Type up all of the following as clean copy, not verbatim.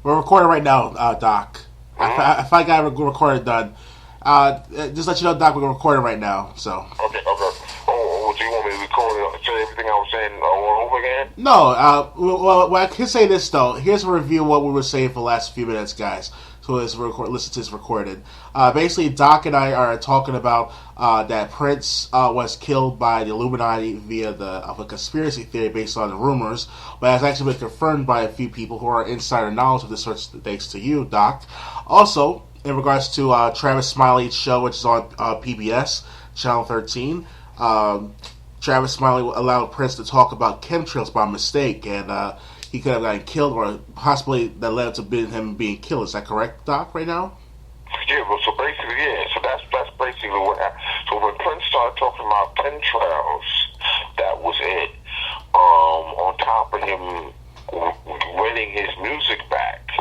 We're recording right now, Doc. Hmm? If I got a recording done, just let you know, Doc, we're recording right now. So Okay, okay. Oh, do you want me to record it, say everything I was saying all over again? no, well, I can say this though. Here's a review of what we were saying for the last few minutes, guys. So listen to this recorded. Basically, Doc and I are talking about that Prince was killed by the Illuminati via of a conspiracy theory based on the rumors, but has actually been confirmed by a few people who are insider knowledge of this sort of thanks to you, Doc. Also, in regards to Travis Smiley's show, which is on PBS, Channel 13, Travis Smiley allowed Prince to talk about chemtrails by mistake, and he could have gotten killed, or possibly that led to him being killed. Is that correct, Doc, right now? Yeah, well, so basically, yeah. So that's basically what happened. So when Prince started talking about chemtrails, that was it. On top of him winning his music back,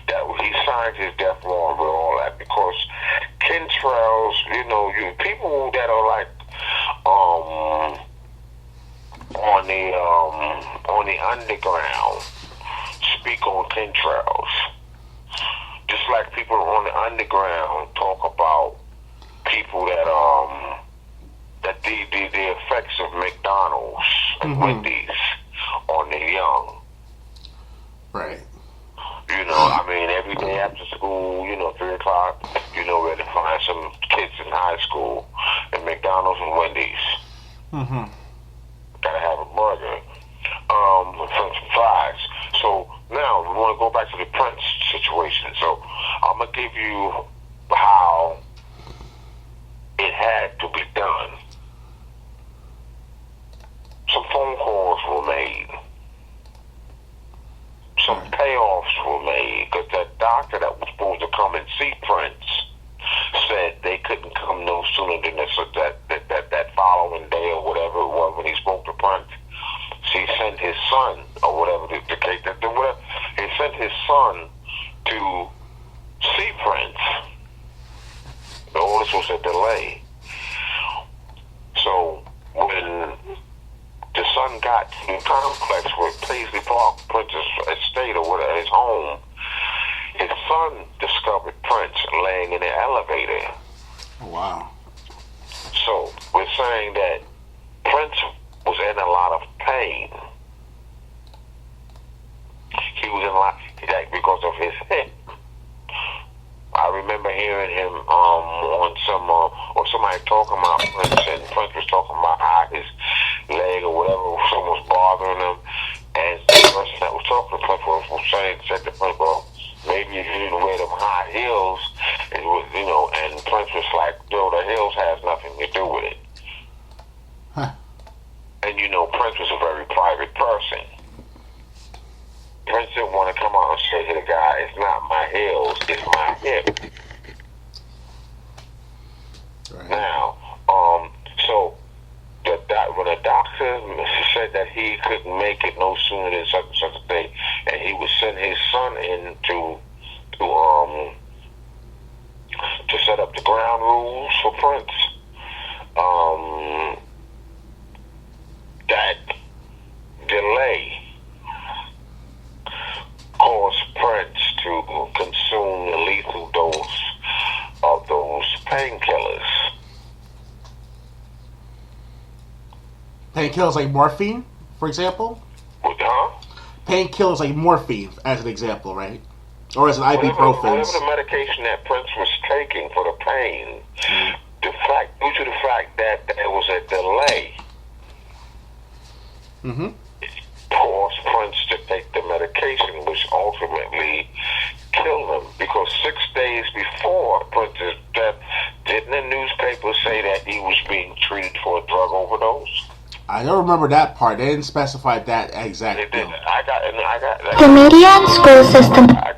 that he signed his death warrant with all that because chemtrails, you people that are like on the underground speak on chemtrails. Just like people on the underground talk about people that the effects of McDonald's and Wendy's on the young. Right. I mean, every day after school, 3 o'clock, where to find some kids in high school at McDonald's and Wendy's. Gotta have a burger, some fries. So now we want to go back to the Prince situation. So I'm gonna give you how it had to be done. Some phone calls were made. Some payoffs were made because that doctor that was supposed to come and see Prince said they couldn't come no sooner than that following day or whatever it was when he spoke to Prince. So he sent his son or whatever the case. He sent his son to see Prince. All this was a delay. So when the son got to the complex where Paisley Park, Prince's estate or whatever, his home, his son discovered Prince laying in the elevator. Oh, wow. So we're saying that Prince was in a lot of pain. He was in a lot because of his hip. I remember hearing him on some or somebody talking about Prince, and Prince was talking about how his leg or whatever someone was bothering him, and the person that was talking to Prince was said to Prince, well, maybe if you didn't wear them high heels, it was, and Prince was like, the heels has nothing to do with it. Huh. And Prince was a very private person. Prince didn't want to come out and say to the guy, it's not my heels, it's my hip. Right. Now, so when the doctor said that he couldn't make it no sooner than such and such a day, and he would send his son in to set up the ground rules for Prince, that delay caused Prince to consume the lethal dose of those painkillers. Painkillers like morphine, for example? Huh? Painkillers like morphine, as an example, right? Or as an ibuprofen. Whatever the medication that Prince was taking for the pain, due to the fact that there was a delay, caused Prince to take the medication, which ultimately killed him. Because 6 days before Prince's death, didn't the newspaper say that he was being treated for a drug overdose? I don't remember that part. They didn't specify that exact It thing. did. I got The media and school system. I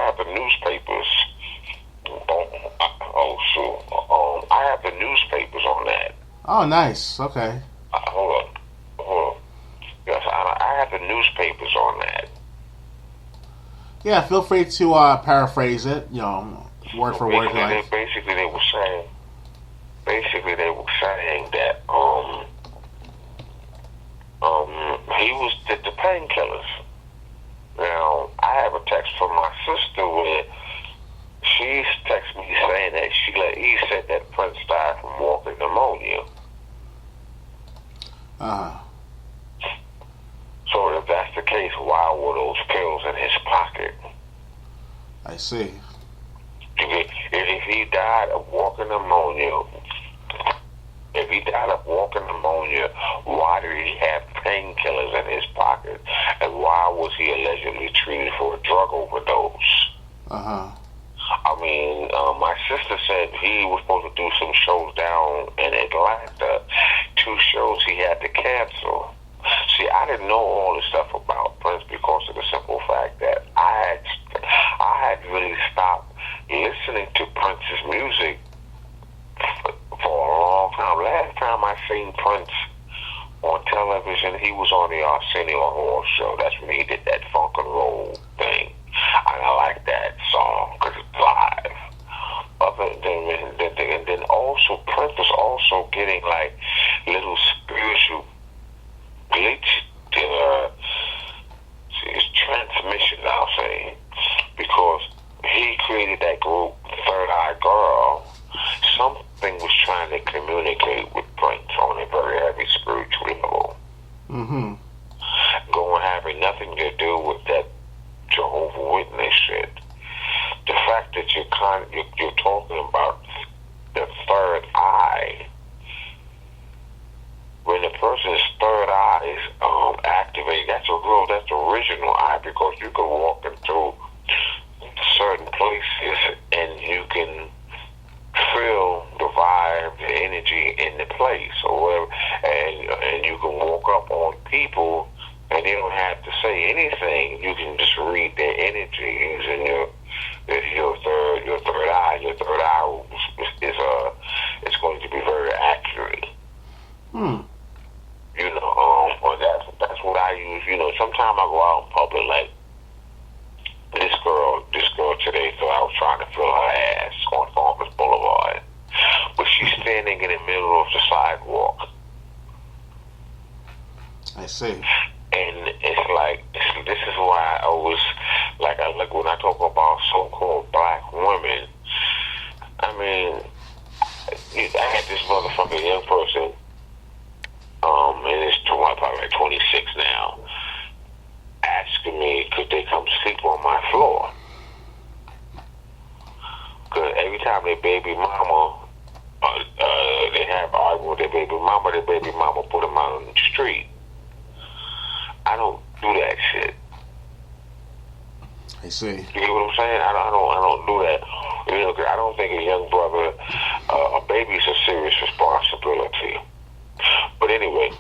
have the newspapers. I have the newspapers on that. Oh, nice. Okay. Hold on. Yes, I have the newspapers on that. Yeah, feel free to paraphrase it, word for word. Basically, they were saying that he was the painkillers. Now, I have a Prince died from walking pneumonia. Uh-huh. So if that's the case, why were those pills in his pocket? I see. If he died of walking pneumonia, why did he have painkillers in his pocket? And why was he allegedly treated for a drug overdose? Uh-huh. I mean, my sister said he was supposed to do some shows down in Atlanta. 2 shows he had to cancel. See, I didn't know all this stuff about Prince because of the simple fact that I had really stopped listening to Prince's music for a long time. Last time I seen Prince on television, he was on the Arsenio Hall show. That's when he did that funk and roll thing. And I like that song because it's live. And then also, Prince was also getting like little spiritual glitch to his transmission, I'll say, because he created that group, Third Eye Girl. Something was trying to communicate with Prince on a very heavy spiritual level. Mm-hmm. Having nothing to do with that Jehovah Witness shit. The fact that you're talking about the third eye, when the person's third eye is activated, that's the original eye, because you can walk into certain places and you can feel the vibe, the energy in the place, or whatever, and you can walk up on people and they don't have to say anything. You can just read their energy using your third eye. Your third eye is going to be very accurate. Hmm. Or that's what I use. Sometimes I go out in public, like this girl today thought I was trying to fill her ass on Farmers Boulevard, but she's standing in the middle of the sidewalk. I see. And it's like, this is why I always, like when I talk about so-called black women, I mean, I had this motherfucking young person, and it's probably like 26 now, asking me, could they come sleep on my floor? Because every time their baby mama, they have argument with their baby mama put them out on the street. I don't do that shit. I see. You get what I'm saying? I don't do that. Cause I don't think a young brother, a baby's a serious responsibility. But anyway,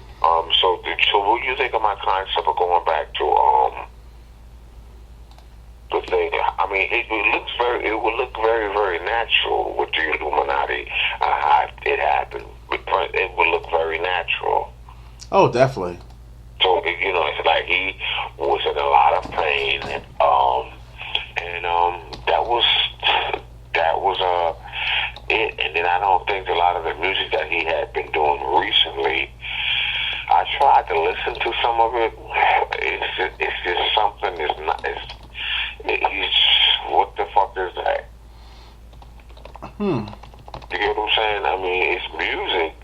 so what do you think of my concept of going back to the thing? I mean, it would look very, very natural with the Illuminati. How it happened with Prince. It would look very natural. Oh, definitely. So, it's like he was in a lot of pain, and that was it. And then I don't think a lot of the music that he had been doing recently, I tried to listen to some of it. It's just something that's not. What the fuck is that? You get what I'm saying? I mean, it's music.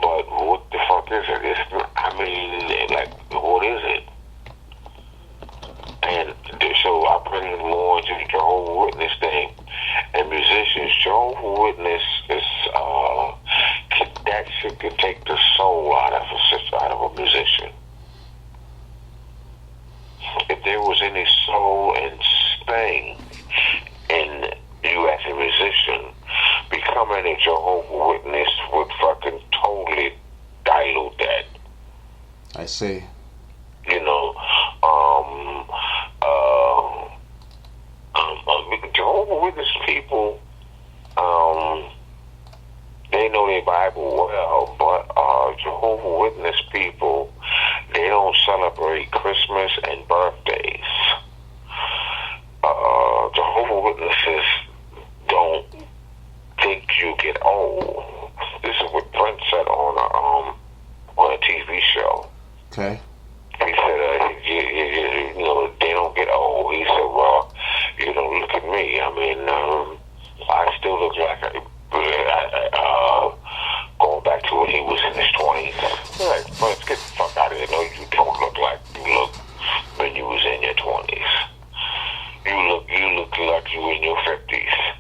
But what the fuck is it? What is it? And so I bring it more into the Jehovah Witness thing. And musicians, Jehovah Witness is, that shit could take the soul out of a musician. If there was any soul and sting in you as a musician, becoming a Jehovah Witness would fucking totally dilute that. I see. Jehovah Witness people, they know their Bible well, but Jehovah Witness people, they don't celebrate Christmas and birthdays. Jehovah Witnesses don't think you get old. This is what Prince said on a TV show. Okay. He said, they don't get old. He said, well, look at me. I mean, I still look like Going back to when he was in his 20s. Like, Prince, get the fuck out of here. No, you don't look like you look when you was in your 20s. You look like you in your 50s.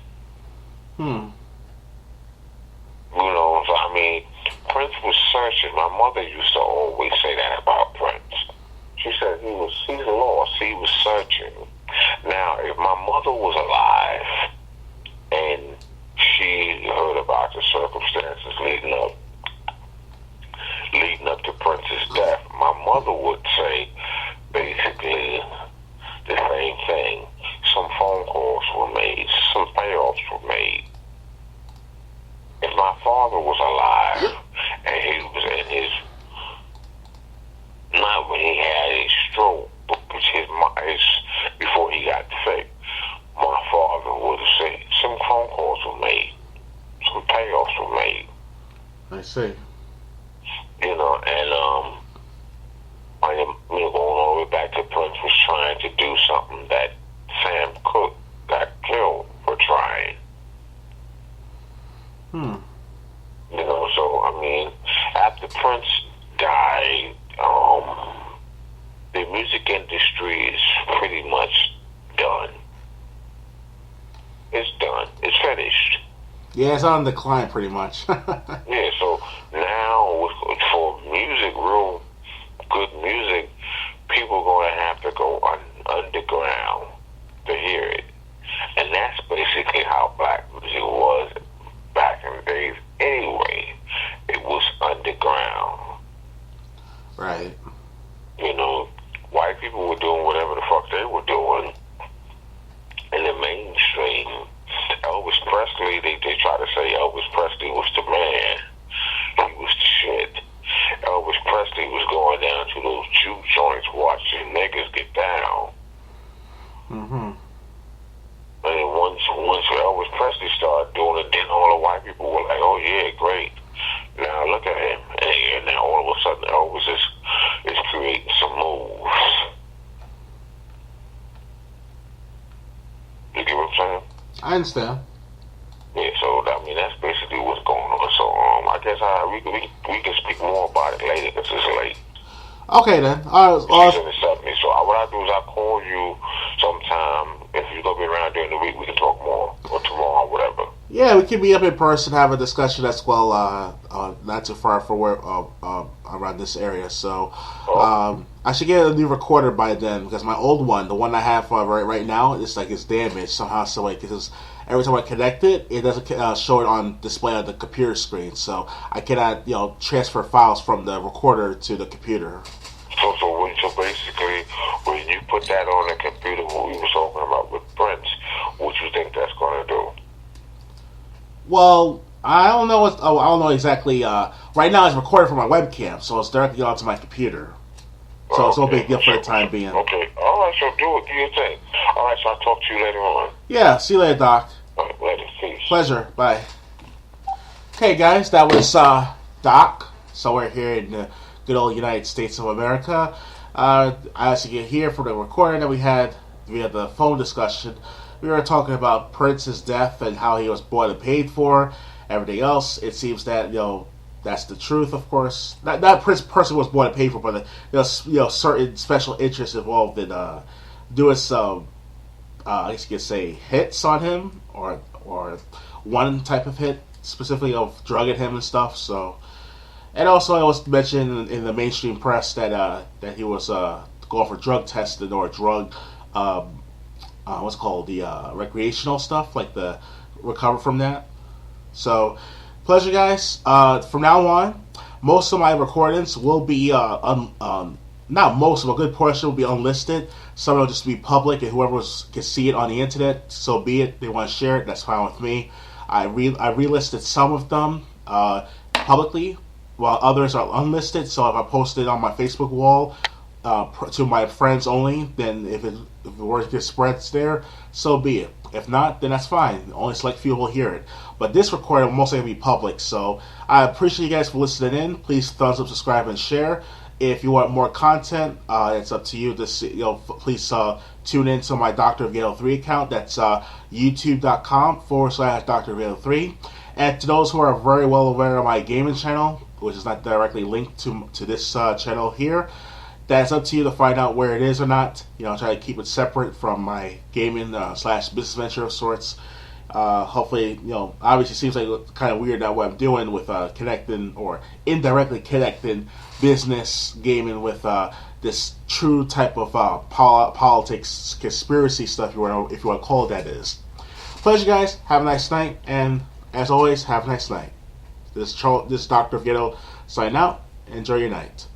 You know, so I mean, Prince was searching. My mother used to always say that about Prince. She said he's lost. He was searching. Now, if my mother was alive and she heard about the circumstances leading up to Prince's death, my mother would say basically the same thing. Some phone calls were made, some payoffs were made. If my father was alive and he was in his, not when he had a stroke, but his before he got sick, my father would have said some phone calls were made, some payoffs were made. I see. You know, and I am going all the way back to Prince was trying to do something that Sam Cooke got killed for trying. You know, so I mean, after Prince died, the music industry is pretty much done. It's done. It's finished. Yeah, it's on decline pretty much. Yeah, so now for music, real good music, people are going to have to go underground to hear it. And that's basically how black music was back in the days anyway. It was underground. Right. You know, white people were doing whatever the fuck they were doing in the mainstream. Elvis Presley, they try to say Elvis Presley was the man. He was the shit. Elvis Presley was going down to those juke joints watching niggas get down. And then once Elvis Presley started doing it, then all the white people were like, oh yeah, great. Now look at him. And now all of a sudden Elvis is creating some moves. You get what I'm saying? I understand. Yeah, so I mean that's basically what's going on. So I guess we can speak more about it later because it's late. Okay then. She's in the 70s. So what I do is I call you sometime. If you're gonna be around during the week, we can talk more, or tomorrow, or whatever. Yeah, we can be up in person, have a discussion as well. Not too far from where around this area. So I should get a new recorder by then because my old one, the one I have right now, it's damaged somehow. So because every time I connect it, it doesn't show it on display on the computer screen. So I cannot transfer files from the recorder to the computer. So basically, when you put that on the computer, what we were talking about with Prince, what you think that's going to do? Well, I don't know. I don't know exactly. Right now, it's recorded from my webcam, so it's directly onto my computer. So it's no big deal for the time being. Okay. All right. So do your thing. All right. So I'll talk to you later on. Yeah. See you later, Doc. All right. Later. Peace. Pleasure. Bye. Okay, guys. That was Doc. So we're here in the good old United States of America. I actually get here for the recording that we had the phone discussion. We were talking about Prince's death and how he was bought and paid for. Everything else, it seems that that's the truth. Of course, that Prince person was bought and paid for, but certain special interests involved in doing some, I guess you could say, hits on him, or one type of hit specifically of drugging him and stuff. So. And also, it was mentioned in the mainstream press that he was going for drug testing or drug, what's it called, the recreational stuff, like the recover from that. So, pleasure, guys. From now on, most of my recordings will be not most, but a good portion will be unlisted. Some will just be public, and whoever can see it on the internet, so be it. They want to share it, that's fine with me. I relisted some of them publicly, while others are unlisted. So if I post it on my Facebook wall to my friends only, then if the word gets spread there, so be it. If not, then that's fine. Only select few will hear it. But this recording will mostly be public. So I appreciate you guys for listening in. Please thumbs up, subscribe, and share. If you want more content, it's up to you. Please tune in to my Dr. Vale 3 account. That's youtube.com/Dr. Vale 3. And to those who are very well aware of my gaming channel, which is not directly linked to this channel here, that's up to you to find out where it is or not. Try to keep it separate from my gaming slash business venture of sorts. Hopefully, obviously it seems like kind of weird now what I'm doing with connecting or indirectly connecting business gaming with this true type of politics conspiracy stuff, if you want to call it that is. Pleasure, guys. Have a nice night, and as always, have a nice night. This is Dr. Ghetto signing out. Enjoy your night.